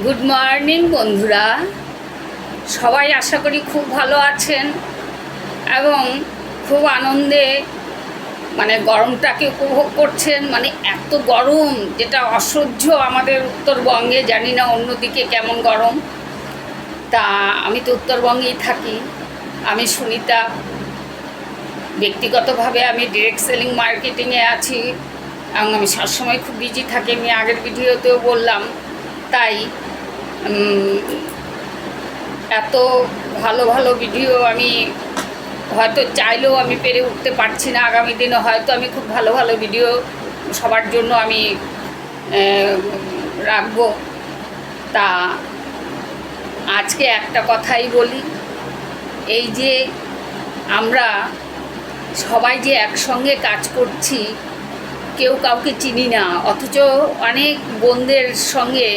Good morning বন্ধুরা, সবাই আশা করি খুব ভালো আছেন এবং খুব আনন্দে গরমটাকে উপভোগ করছেন। এত গরম যেটা অসহ্য আমাদের উত্তরবঙ্গে, জানি না অন্যদিকে কেমন গরম। তা আমি তো উত্তরবঙ্গেই থাকি। আমি সুনিতা, ব্যক্তিগতভাবে আমি ডিরেক্ট সেলিং মার্কেটিংয়ে আছি এবং আমি সবসময় খুব বিজি থাকি। আমি আগের ভিডিওতেও বললাম। তাই এত ভালো ভালো ভিডিও আমি হয়তো চাইলেও আমি পেরে উঠতে পারছি না। আগামী দিনে হয়তো আমি খুব ভালো ভালো ভিডিও সবার জন্য আমি রাখবো। তা আজকে একটা কথাই বলি, এই যে আমরা সবাই যে একসঙ্গে কাজ করছি, কেউ কাউকে চিনি না, অথচ অনেক বোনদের সঙ্গে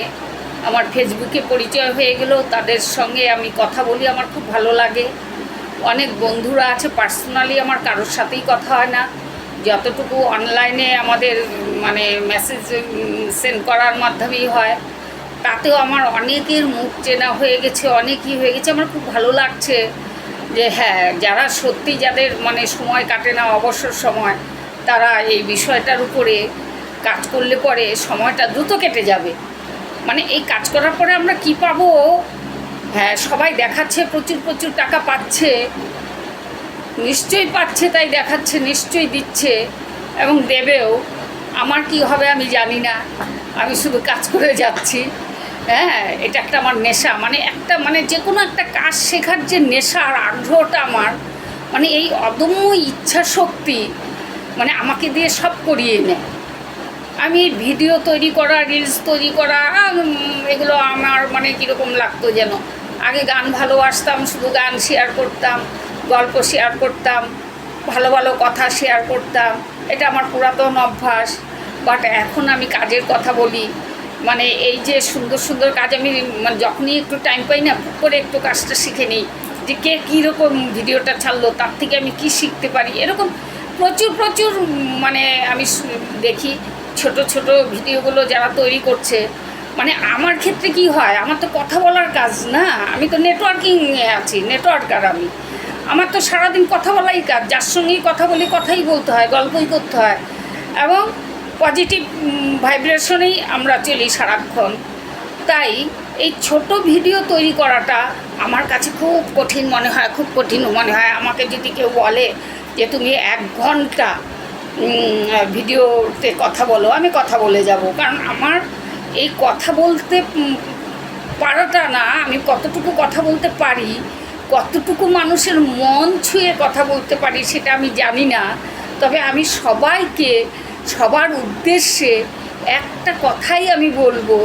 আমার ফেসবুকে পরিচয় হয়ে গেল। তাদের সঙ্গে আমি কথা বলি, আমার খুব ভালো লাগে। অনেক বন্ধুরা আছে, পার্সোনালি আমার কারোর সাথেই কথা হয় না, যতটুকু অনলাইনে আমাদের মেসেজ সেন্ড করার মাধ্যমেই হয়। তাতেও আমার অনেকের মুখ চেনা হয়ে গেছে, অনেকই হয়ে গেছে। আমার খুব ভালো লাগছে যে হ্যাঁ, যারা সত্যি যাদের সময় কাটে না, অবসর সময়, তারা এই বিষয়টার উপরে কাজ করলে পরে সময়টা দ্রুত কেটে যাবে। এই কাজ করার পরে আমরা কি পাবো? হ্যাঁ, সবাই দেখাচ্ছে প্রচুর প্রচুর টাকা পাচ্ছে, নিশ্চয়ই পাচ্ছে, তাই দেখাচ্ছে, নিশ্চয়ই দিচ্ছে এবং দেবেও। আমার কি হবে আমি জানি না, আমি শুধু কাজ করে যাচ্ছি। হ্যাঁ, এটা একটা আমার নেশা। একটা যে কোনো একটা কাজ শেখার যে নেশা আর আগ্রহটা আমার, এই অদম্য ইচ্ছা শক্তি আমাকে দিয়ে সব করিয়ে নেয়। আমি ভিডিও তৈরি করা, রিলস তৈরি করা, এগুলো আমার কীরকম লাগতো যেন। আগে গান ভালোবাসতাম, শুধু গান শেয়ার করতাম, গল্প শেয়ার করতাম, ভালো ভালো কথা শেয়ার করতাম, এটা আমার পুরাতন অভ্যাস। বাট এখন আমি কাজের কথা বলি। এই যে সুন্দর সুন্দর কাজ আমি যখনই একটু টাইম পাই না, করে একটু কাজটা শিখে নিই যে কে কীরকম ভিডিওটা ছাড়লো, তার থেকে আমি কি শিখতে পারি। এরকম প্রচুর প্রচুর আমি দেখি ছোট ছোট ভিডিওগুলো যারা তৈরি করছে। আমার ক্ষেত্রে কি হয়, আমার তো কথা বলার কাজ না, আমি তো নেটওয়ার্কিংয়ে আছি, নেটওয়ার্কার আমি। আমার তো সারাদিন কথা বলাই কাজ, যার সঙ্গেই কথা বলি কথাই বলতে হয়, গল্পই করতে হয় এবং পজিটিভ ভাইব্রেশনেই আমরা চলি সারাক্ষণ। তাই এই ছোট ভিডিও তৈরি করাটা আমার কাছে খুব কঠিন মনে হয়, খুব কঠিন মনে হয়। আমাকে যদি কেউ বলে যে তুমি 1 ঘন্টা ভিডিওতে কথা বলো, আমি কথা বলে যাব। কারণ আমার এই কথা বলতে পারাটা না, আমি কতটুকু কথা বলতে পারি, কতটুকু মানুষের মন ছুঁয়ে কথা বলতে পারি সেটা আমি জানি না। তবে আমি সবাইকে, সবার উদ্দেশ্যে একটা কথাই আমি বলবো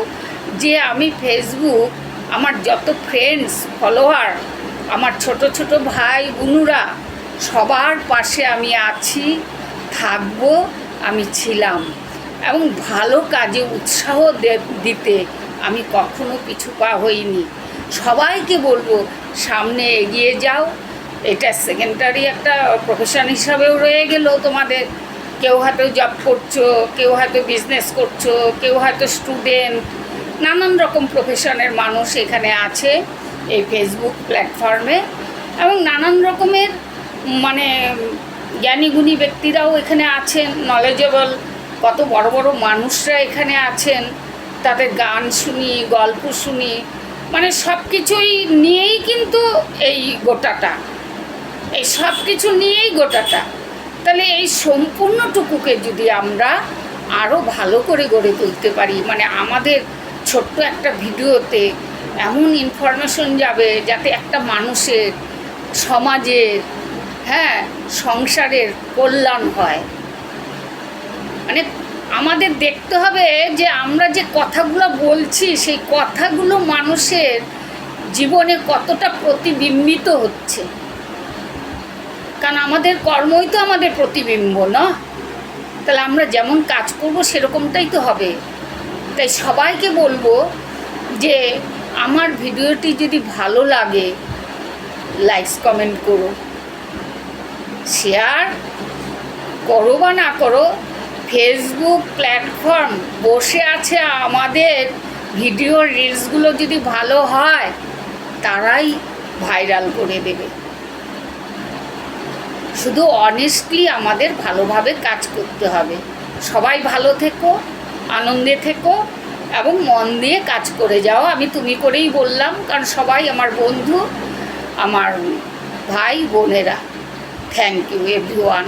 যে আমি ফেসবুক, আমার যত ফ্রেন্ডস, ফলোয়ার, আমার ছোট ছোট ভাই বোনুরা, সবার পাশে আমি আছি, থাকবো, আমি ছিলাম এবং ভালো কাজে উৎসাহ দিতে আমি কখনো পিছুপা হইনি। সবাইকে বলবো সামনে এগিয়ে যাও। এটা সেকেন্ডারি একটা প্রফেশন হিসাবেও রয়ে গেল তোমাদের। কেউ হয়তো জব করছো, কেউ হয়তো বিজনেস করছো, কেউ হয়তো স্টুডেন্ট, নানান রকম প্রফেশনের মানুষ এখানে আছে এই ফেসবুক প্ল্যাটফর্মে এবং নানান রকমের জ্ঞানীগুণী ব্যক্তিরাও এখানে আছেন, নলেজেবল কত বড় বড় মানুষরা এখানে আছেন। তাদের গান শুনি, গল্প শুনি, সব কিছুই নিয়েই কিন্তু এই গোটাটা, এই সব কিছু নিয়েই গোটাটা। তাহলে এই সম্পূর্ণটুকুকে যদি আমরা আরও ভালো করে গড়ে তুলতে পারি, আমাদের ছোট্ট একটা ভিডিওতে এমন ইনফরমেশন যাবে যাতে একটা মানুষের, সমাজের, হ্যাঁ, সংসারের কল্যাণ হয়। আমাদের দেখতে হবে যে আমরা যে কথাগুলো বলছি, সেই কথাগুলো মানুষের জীবনে কতটা প্রতিবিম্বিত হচ্ছে। কারণ আমাদের কর্মই তো আমাদের প্রতিবিম্ব, না? তাহলে আমরা যেমন কাজ করব সেরকমটাই তো হবে। তাই সবাইকে বলবো যে আমার ভিডিওটি যদি ভালো লাগে, লাইকস কমেন্ট করো, শেয়ার করো বা না করো, ফেসবুক প্ল্যাটফর্ম বসে আছে আমাদের ভিডিও রিলসগুলো যদি ভালো হয় তারাই ভাইরাল করে দেবে। শুধু অনেস্টলি আমাদের ভালোভাবে কাজ করতে হবে। সবাই ভালো থেকো, আনন্দে থেকো এবং মন দিয়ে কাজ করে যাও। আমি তুমি করেই বললাম, কারণ সবাই আমার বন্ধু, আমার ভাই বোনেরা। Thank you everyone.